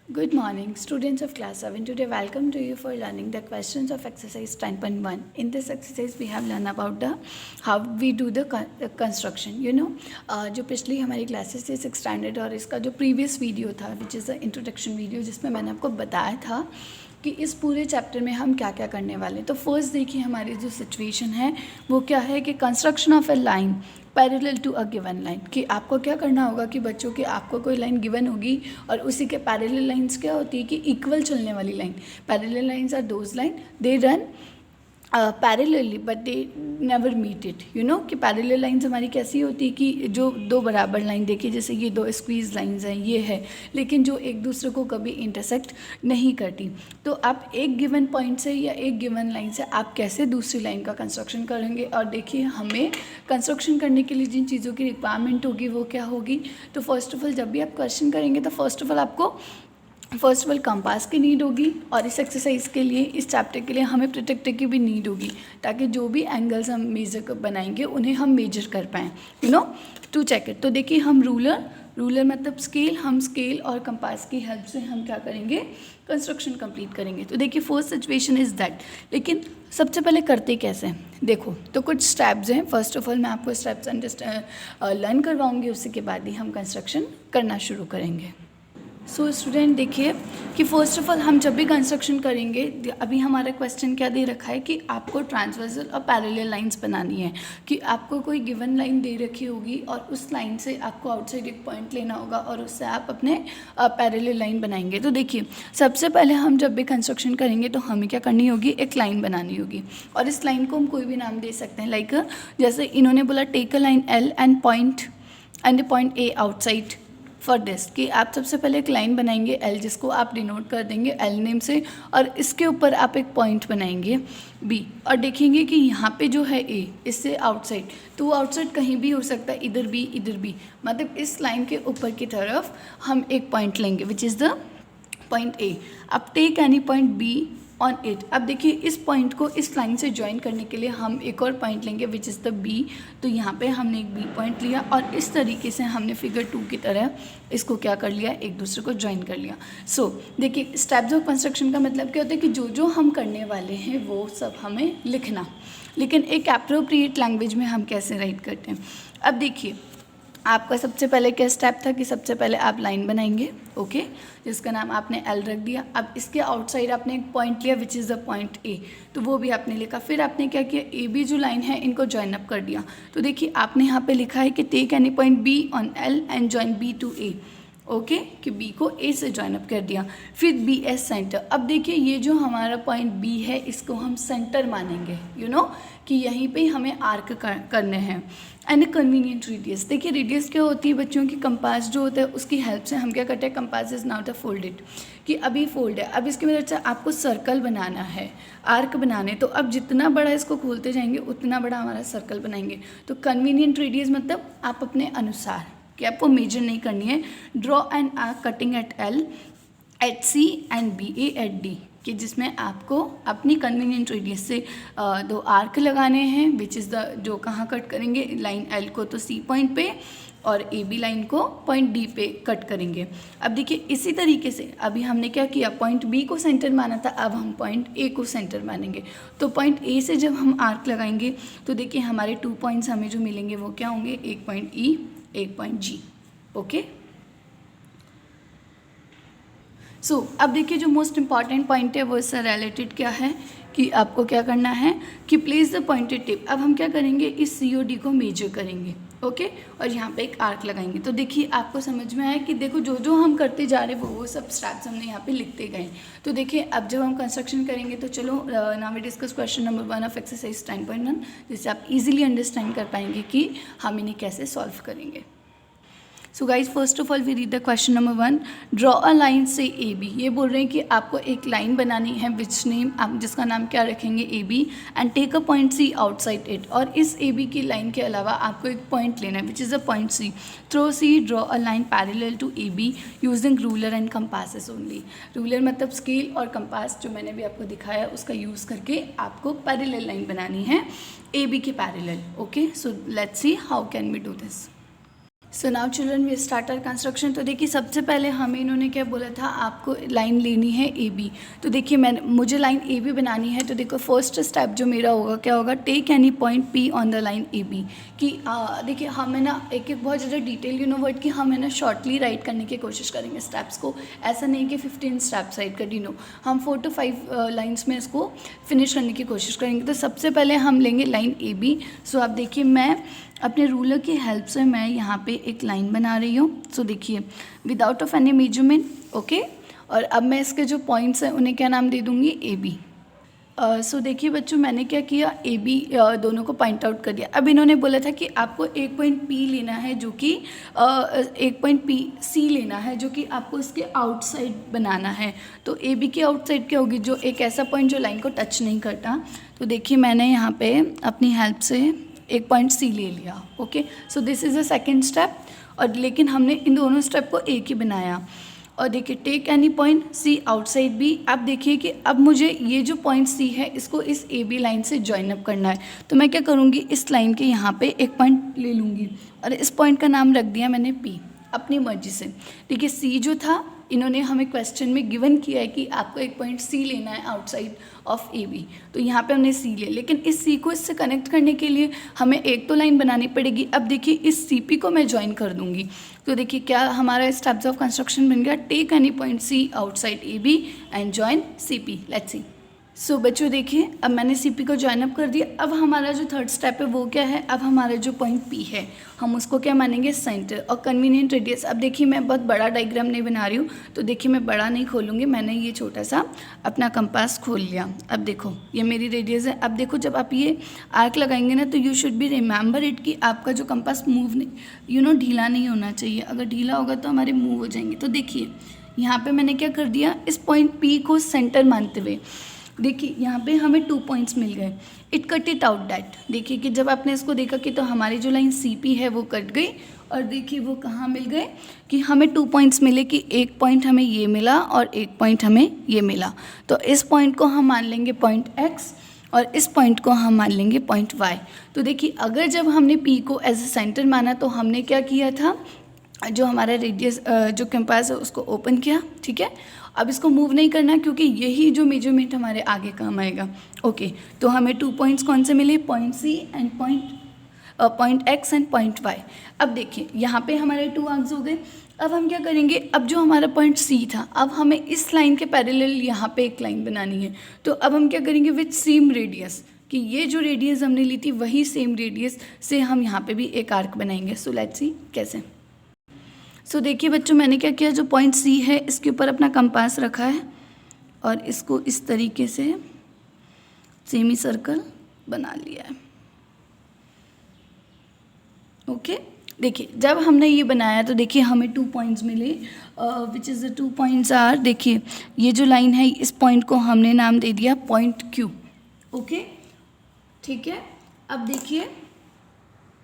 Good morning, students of class 7. Today, welcome to you for learning the questions of exercise 10.1. In this exercise, we have learned about the how we do the construction. जो पिछली हमारी classes थी 6 standard और इसका जो previous video था विच is the introduction video, जिसमें मैंने आपको बताया था कि इस पूरे चैप्टर में हम क्या क्या करने वाले हैं। तो फर्स्ट देखिए, हमारी जो सिचुएशन है वो क्या है कि construction of a line parallel to a given line. कि आपको क्या करना होगा कि बच्चों की आपको कोई लाइन गिवन होगी और उसी के पैरेलल लाइंस क्या होती है कि इक्वल चलने वाली line. Parallel lines are those line they run parallelly but they never meet it. कि पैरेलल लाइंस हमारी कैसी होती है कि जो दो बराबर लाइन देखिए, जैसे ये दो स्क्वीज लाइंस हैं, ये है, लेकिन जो एक दूसरे को कभी इंटरसेक्ट नहीं करती। तो आप एक गिवन पॉइंट से या एक गिवन लाइन से आप कैसे दूसरी लाइन का कंस्ट्रक्शन करेंगे। और देखिए, हमें कंस्ट्रक्शन करने के लिए जिन चीज़ों की रिक्वायरमेंट होगी वो क्या होगी। तो फर्स्ट ऑफ ऑल जब भी आप क्वेश्चन करेंगे तो फर्स्ट ऑफ ऑल कंपास की नीड होगी, और इस एक्सरसाइज के लिए, इस चैप्टर के लिए हमें प्रोटेक्टर की भी नीड होगी, ताकि जो भी एंगल्स हम मेजर बनाएंगे उन्हें हम मेजर कर पाएँ टू चेक इट। तो देखिए, हम रूलर मतलब स्केल, हम स्केल और कंपास की हेल्प से हम क्या करेंगे, कंस्ट्रक्शन कंप्लीट करेंगे। तो देखिए, फर्स्ट सिचुएशन इज़ दैट। लेकिन सबसे पहले करते कैसे हैं देखो, तो कुछ स्टेप्स हैं। फर्स्ट ऑफ ऑल मैं आपको स्टेप्स लर्न करवाऊँगी, उसके के बाद ही हम कंस्ट्रक्शन करना शुरू करेंगे। सो स्टूडेंट देखिए कि फ़र्स्ट ऑफ ऑल हम जब भी कंस्ट्रक्शन करेंगे, अभी हमारा क्वेश्चन क्या दे रखा है कि आपको ट्रांसवर्सल और पैरेलल लाइंस बनानी है। कि आपको कोई गिवन लाइन दे रखी होगी और उस लाइन से आपको आउटसाइड एक पॉइंट लेना होगा और उससे आप अपने पैरेलल लाइन बनाएंगे। तो देखिए, सबसे पहले हम जब भी कंस्ट्रक्शन करेंगे तो हमें क्या करनी होगी, एक लाइन बनानी होगी। और इस लाइन को हम कोई भी नाम दे सकते हैं। लाइक जैसे इन्होंने बोला take a line L and point A outside for this. कि आप सबसे पहले एक लाइन बनाएंगे एल, जिसको आप डिनोट कर देंगे एल नेम से, और इसके ऊपर आप एक पॉइंट बनाएंगे बी, और देखेंगे कि यहाँ पे जो है ए, इससे आउटसाइड, तो आउटसाइड कहीं भी हो सकता है, इधर भी, मतलब इस लाइन के ऊपर की तरफ हम एक पॉइंट लेंगे which is the point A. अब take any point B on it. अब देखिए, इस पॉइंट को इस लाइन से ज्वाइन करने के लिए हम एक और पॉइंट लेंगे विच इज़ द बी। तो यहाँ पे हमने एक बी पॉइंट लिया और इस तरीके से हमने फिगर 2 की तरह इसको क्या कर लिया, एक दूसरे को ज्वाइन कर लिया। सो देखिए, स्टेप्स ऑफ कंस्ट्रक्शन का मतलब क्या होता है कि जो जो हम करने वाले हैं वो सब हमें लिखना, लेकिन एक एप्रोप्रिएट लैंग्वेज में हम कैसे राइट करते हैं। अब देखिए, आपका सबसे पहले क्या स्टेप था कि सबसे पहले आप लाइन बनाएंगे, ओके, जिसका नाम आपने एल रख दिया। अब इसके आउटसाइड आपने एक पॉइंट लिया विच इज़ द पॉइंट ए, तो वो भी आपने लिखा। फिर आपने क्या किया, ए बी जो लाइन है इनको ज्वाइन अप कर दिया। तो देखिए, आपने यहाँ पे लिखा है कि take any point B on L and join B to A, okay, कि बी को ए से ज्वाइन अप कर दिया। फिर बी एस सेंटर। अब देखिए, ये जो हमारा पॉइंट बी है इसको हम सेंटर मानेंगे, कि यहीं पे हमें आर्क करने हैं। And convenient radius. देखिए, रेडियस क्या होती है बच्चों की, कंपास जो होता है उसकी हेल्प से हम क्या करते हैं, compass is now the folded, कि अभी फोल्ड है। अब इसकी मदद से आपको सर्कल बनाना है, आर्क बनाने, तो अब जितना बड़ा इसको खोलते जाएंगे उतना बड़ा हमारा सर्कल बनाएंगे। तो कन्वीनियंट रेडियस मतलब आप अपने अनुसार, कि आपको मेजर नहीं करनी है। Draw an arc cutting at L at C and B A at D, कि जिसमें आपको अपनी कन्वीनियंट रेडियस से दो आर्क लगाने हैं विच इज़ द, जो कहाँ कट करेंगे, लाइन एल को तो सी पॉइंट पे और ए बी लाइन को पॉइंट डी पे कट करेंगे। अब देखिए, इसी तरीके से अभी हमने क्या किया, पॉइंट बी को सेंटर माना था, अब हम पॉइंट ए को सेंटर मानेंगे। तो पॉइंट ए से जब हम आर्क लगाएंगे तो देखिए, हमारे 2 पॉइंट्स हमें जो मिलेंगे वो क्या होंगे, एक पॉइंट ई, एक पॉइंट जी, ओके। सो अब देखिए, जो मोस्ट इंपॉर्टेंट पॉइंट है वो इससे रिलेटेड क्या है कि आपको क्या करना है कि प्लेस द पॉइंटेड टिप। अब हम क्या करेंगे, इस सी ओ डी को मेजर करेंगे, ओके, और यहाँ पे एक आर्क लगाएंगे। तो देखिए, आपको समझ में आया कि देखो, जो जो हम करते जा रहे हैं वो सब स्टेप्स हमने यहाँ पे लिखते गए। तो देखिए, अब जब हम कंस्ट्रक्शन करेंगे तो चलो now we discuss question number 1 of exercise 10.1, जिससे आप इजीली अंडरस्टैंड कर पाएंगे कि हम इन्हें कैसे सॉल्व करेंगे। So guys, first of all we read the question number 1। Draw a line से ए बी। ये बोल रहे हैं कि आपको एक लाइन बनानी है विच नेम, आप जिसका नाम क्या रखेंगे, A B, and take a point C outside it. और इस ए बी की लाइन के अलावा आपको एक पॉइंट लेना है which is a point C. Through C draw a line parallel to A B using ruler and compasses only. Ruler मतलब स्केल और कंपास जो मैंने भी आपको दिखाया उसका यूज़ करके आपको पैरेलल लाइन बनानी है ए बी के parallel, okay. So let's see how can we do this. So now children we start our construction. तो देखिए सबसे पहले हमें इन्होंने क्या बोला था, आपको लाइन लेनी है ए बी। तो देखिए मुझे लाइन ए बी बनानी है। तो देखो फर्स्ट स्टेप जो मेरा होगा क्या होगा, take any point P on the line A B. कि देखिए हमें ना एक बहुत ज़्यादा डिटेल वर्ड की हमें ना शॉर्टली राइट करने की कोशिश करेंगे स्टेप्स को। ऐसा नहीं कि 15 स्टेप्स राइट कर नो, हम 4 to 5 लाइन्स में इसको फिनिश करने की कोशिश करेंगे। तो सबसे पहले हम लेंगे लाइन ए बी। सो आप देखिए मैं अपने रूलर की हेल्प से मैं यहाँ पे एक लाइन बना रही हूँ। सो देखिए without of any measurement, okay. और अब मैं इसके जो पॉइंट्स हैं उन्हें क्या नाम दे दूँगी, ए बी। सो देखिए बच्चों मैंने क्या किया, ए बी दोनों को पॉइंट आउट कर दिया। अब इन्होंने बोला था कि आपको एक पॉइंट पी लेना है जो कि एक पॉइंट पी सी लेना है जो कि आपको इसके आउटसाइड बनाना है। तो ए बी की आउटसाइड क्या होगी, जो एक ऐसा पॉइंट जो लाइन को टच नहीं करता। तो देखिए मैंने यहाँ पे अपनी हेल्प से एक पॉइंट सी ले लिया, okay. So this is the second step. और लेकिन हमने इन दोनों स्टेप को एक ही बनाया। और देखिए take any point C outside B. अब देखिए कि अब मुझे ये जो पॉइंट सी है इसको इस ए बी लाइन से ज्वाइन अप करना है। तो मैं क्या करूँगी, इस लाइन के यहाँ पे एक पॉइंट ले लूँगी और इस पॉइंट का नाम रख दिया मैंने पी, अपनी मर्जी से। देखिए सी जो था इन्होंने हमें क्वेश्चन में गिवन किया है कि आपको एक पॉइंट सी लेना है आउटसाइड ऑफ ए बी। तो यहाँ पे हमने सी लिया, लेकिन इस सी को इससे कनेक्ट करने के लिए हमें एक तो लाइन बनानी पड़ेगी। अब देखिए इस सी पी को मैं ज्वाइन कर दूँगी। तो देखिए क्या हमारा स्टेप्स ऑफ कंस्ट्रक्शन बन गया, take any point C outside A B and join C P. Let's see. So बच्चों देखिए अब मैंने सी पी को ज्वाइन अप कर दिया। अब हमारा जो थर्ड स्टेप है वो क्या है, अब हमारा जो पॉइंट पी है हम उसको क्या मानेंगे, सेंटर और कन्वीनियंट रेडियस। अब देखिए मैं बहुत बड़ा डायग्राम नहीं बना रही हूँ, तो देखिए मैं बड़ा नहीं खोलूँगी, मैंने ये छोटा सा अपना कंपास खोल लिया। अब देखो ये मेरी रेडियस है। अब देखो जब आप ये आर्क लगाएंगे ना तो you should be remember it कि आपका जो कंपास मूव नहीं ढीला नहीं होना चाहिए। अगर ढीला होगा तो हमारे मूव हो जाएंगे। तो देखिए यहाँ पर मैंने क्या कर दिया, इस पॉइंट पी को सेंटर मानते हुए देखिए यहाँ पे हमें 2 पॉइंट्स मिल गए। It cut it out that. देखिए कि जब आपने इसको देखा कि तो हमारी जो लाइन सी पी है वो कट गई। और देखिए वो कहाँ मिल गए कि हमें 2 पॉइंट्स मिले कि एक पॉइंट हमें ये मिला और एक पॉइंट हमें ये मिला। तो इस पॉइंट को हम मान लेंगे पॉइंट एक्स और इस पॉइंट को हम मान लेंगे पॉइंट वाई। तो देखिए अगर जब हमने पी को एज ए सेंटर माना तो हमने क्या किया था, जो हमारा रेडियस जो कंपास है उसको ओपन किया, ठीक है। अब इसको मूव नहीं करना क्योंकि यही जो मेजरमेंट हमारे आगे काम आएगा, ओके। तो हमें 2 पॉइंट्स कौन से मिले, point C and point X and point Y. अब देखिए यहाँ पे हमारे 2 आर्क्स हो गए। अब हम क्या करेंगे, अब जो हमारा पॉइंट सी था अब हमें इस लाइन के पैरेलल यहाँ पे एक लाइन बनानी है। तो अब हम क्या करेंगे, विथ सेम रेडियस, कि ये जो रेडियस हमने ली थी वही सेम रेडियस से हम यहाँ पे भी एक आर्क बनाएंगे। सो लेट्स सी कैसे। सो देखिए बच्चों मैंने क्या किया, जो पॉइंट सी है इसके ऊपर अपना कंपास रखा है और इसको इस तरीके से सेमी सर्कल बना लिया है, ओके। देखिए जब हमने ये बनाया तो देखिए हमें 2 पॉइंट्स मिले, which is the 2 points are, देखिए ये जो लाइन है इस पॉइंट को हमने नाम दे दिया पॉइंट क्यू, ओके, ठीक है। अब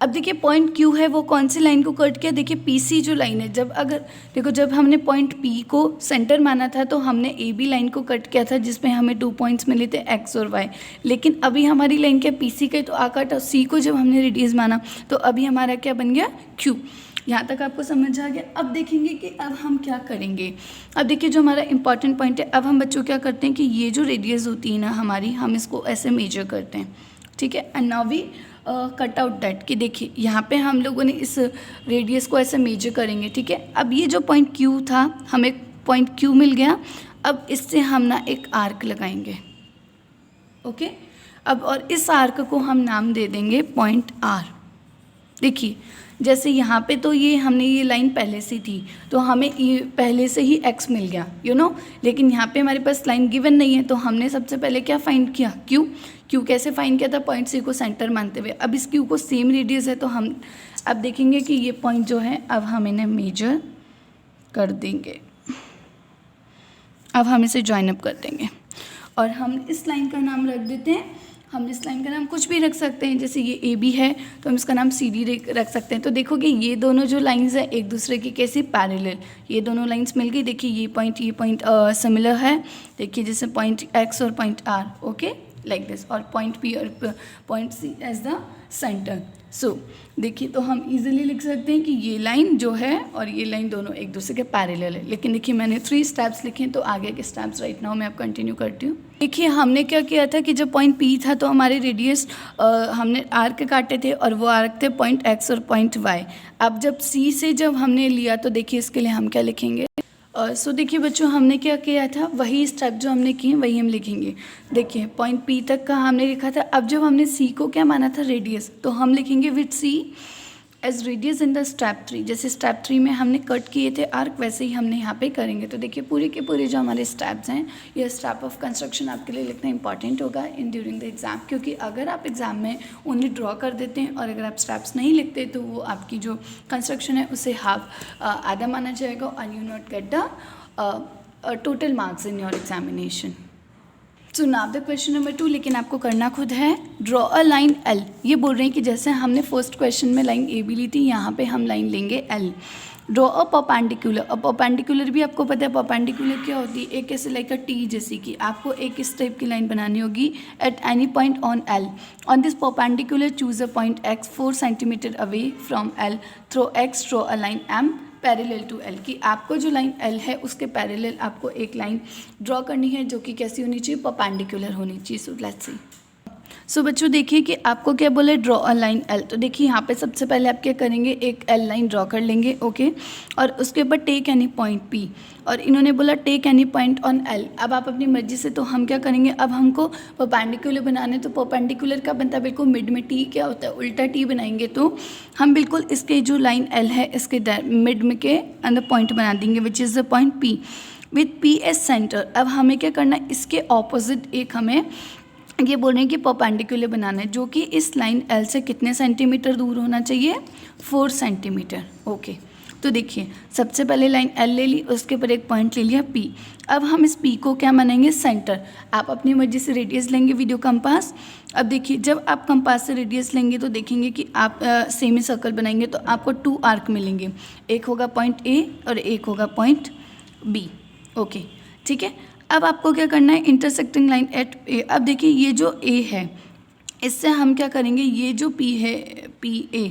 देखिए पॉइंट क्यू है वो कौन सी लाइन को कट किया, देखिए पी सी जो लाइन है। जब हमने पॉइंट पी को सेंटर माना था तो हमने ए बी लाइन को कट किया था जिसमें हमें 2 पॉइंट्स मिले थे एक्स और वाई। लेकिन अभी हमारी लाइन क्या पी सी का, तो आ कट और सी को जब हमने रेडियस माना तो अभी हमारा क्या बन गया, क्यू। यहाँ तक आपको समझ आ गया। अब देखेंगे कि अब हम क्या करेंगे। अब देखिए जो हमारा इंपॉर्टेंट पॉइंट है, अब हम बच्चों क्या करते हैं कि ये जो रेडियस होती है ना हमारी, हम इसको ऐसे मेजर करते हैं, ठीक है। And now we cut out that, कि देखिए यहाँ पे हम लोगों ने इस रेडियस को ऐसे मेजर करेंगे, ठीक है। अब ये जो पॉइंट क्यू था हमें पॉइंट क्यू मिल गया। अब इससे हम ना एक आर्क लगाएंगे, ओके। अब और इस आर्क को हम नाम दे देंगे पॉइंट आर। देखिए जैसे यहाँ पे तो ये हमने ये लाइन पहले से थी तो हमें ये पहले से ही x मिल गया, लेकिन यहाँ पे हमारे पास लाइन गिवन नहीं है तो हमने सबसे पहले क्या फाइंड किया, क्यू कैसे फाइंड किया था, पॉइंट सी को सेंटर मानते हुए। अब इस क्यू को सेम रेडियस है तो हम अब देखेंगे कि ये पॉइंट जो है अब हम इन्हें मेजर कर देंगे, अब हम इसे ज्वाइन अप कर देंगे और हम इस लाइन का नाम रख देते हैं, हम इस लाइन का नाम कुछ भी रख सकते हैं। जैसे ये ए बी है तो हम इसका नाम सी डी रख सकते हैं। तो देखोगे ये दोनों जो लाइंस हैं एक दूसरे की कैसी पैरेलल, ये दोनों लाइंस मिल गई। देखिए ये पॉइंट सिमिलर है, देखिए जैसे पॉइंट एक्स और point R, okay, like this, और पॉइंट पी और point C as the centre. So देखिए, तो हम इजीली लिख सकते हैं कि ये लाइन जो है और ये लाइन दोनों एक दूसरे के पैरेलल है। लेकिन देखिए, मैंने 3 स्टेप्स लिखे हैं, तो आगे के स्टेप्स राइट नाउ मैं अब कंटिन्यू करती हूँ। देखिए, हमने क्या किया था कि जब पॉइंट P था तो हमारे रेडियस हमने आर्क काटे थे और वो आर्क थे पॉइंट X और पॉइंट Y। अब जब C से जब हमने लिया तो देखिए इसके लिए हम क्या लिखेंगे। सो देखिए बच्चों, हमने क्या किया था, वही स्टेप जो हमने किए वही हम लिखेंगे। देखिए, पॉइंट P तक का हमने लिखा था। अब जब हमने C को क्या माना था, रेडियस, तो हम लिखेंगे with C as radius in the step 3। जैसे स्टेप 3 में हमने कट किए थे आर्क, वैसे ही हमने यहाँ पे करेंगे। तो देखिए, पूरे के पूरे जो हमारे स्टेप्स हैं, ये स्टेप ऑफ कंस्ट्रक्शन आपके लिए लिखना इंपॉर्टेंट होगा इन ड्यूरिंग द एग्जाम, क्योंकि अगर आप एग्जाम में ओनली ड्रॉ कर देते हैं और अगर आप स्टेप्स नहीं लिखते तो वो आपकी जो कंस्ट्रक्शन है उसे हाफ आधा माना जाएगा और you not get the total marks in your examination. So now the question number 2, लेकिन आपको करना खुद है। Draw a line L। ये बोल रहे हैं कि जैसे हमने फर्स्ट क्वेश्चन में लाइन A भी ली थी, यहाँ पे हम लाइन लेंगे L। Draw a perpendicular. अब परपेंडिकुलर भी आपको पता है, परपेंडिकुलर क्या होती है, एक ऐसे लाइक अ टी जैसी कि आपको एक इस टाइप की लाइन बनानी होगी at any point on L। On this perpendicular choose a point X 4 centimetre away from L। Through X draw a line M parallel to L। कि आपको जो लाइन L है उसके पैरेलल आपको एक लाइन ड्रॉ करनी है जो कि कैसी होनी चाहिए, परपेंडिकुलर होनी चाहिए। सो लेट्स सी। सो बच्चों देखिए कि आपको क्या बोले, ड्रॉ अ लाइन L। तो देखिए यहाँ पे सबसे पहले आप क्या करेंगे, एक L लाइन ड्रॉ कर लेंगे, ओके। और उसके ऊपर टेक एनी पॉइंट P, और इन्होंने बोला take any point on L। अब आप अपनी मर्जी से, तो हम क्या करेंगे, अब हमको परपेंडिकुलर बनाने, तो परपेंडिकुलर का बनता है बिल्कुल मिड में। T क्या होता है, उल्टा T बनाएंगे, तो हम बिल्कुल इसके जो लाइन L है इसके मिड में के अंदर पॉइंट बना देंगे which is the point P with P as centre. अब हमें क्या करना है, इसके ऑपोजिट एक हमें ये बोल रहे हैं कि परपेंडिकुलर बनाना है, जो कि इस लाइन L से कितने सेंटीमीटर दूर होना चाहिए, 4 सेंटीमीटर, ओके। तो देखिए, सबसे पहले लाइन L ले ली, उसके ऊपर एक पॉइंट ले लिया P। अब हम इस P को क्या मानेंगे, सेंटर। आप अपनी मर्जी से रेडियस लेंगे वीडियो कंपास। अब देखिए, जब आप कंपास से रेडियस लेंगे तो देखेंगे कि आप सेमी सर्कल बनाएंगे तो आपको 2 आर्क मिलेंगे, एक होगा पॉइंट A और एक होगा पॉइंट B, ओके, ठीक है। अब आपको क्या करना है, इंटरसेक्टिंग लाइन एट A। अब देखिए, ये जो A है इससे हम क्या करेंगे, ये जो P है PA,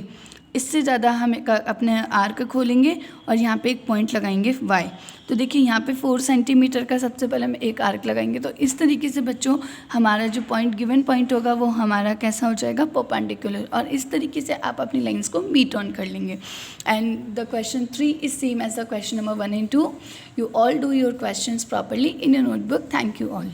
इससे ज़्यादा हम अपने आर्क खोलेंगे और यहाँ पे एक पॉइंट लगाएंगे Y। तो देखिए, यहाँ पे 4 सेंटीमीटर का सबसे पहले हम एक आर्क लगाएंगे। तो इस तरीके से बच्चों हमारा जो पॉइंट गिवन पॉइंट होगा वो हमारा कैसा हो जाएगा, परपेंडिकुलर। और इस तरीके से आप अपनी लाइंस को मीट ऑन कर लेंगे। And the question 3 is same as the question number 1 and 2। You all do your questions properly in your notebook. Thank you all.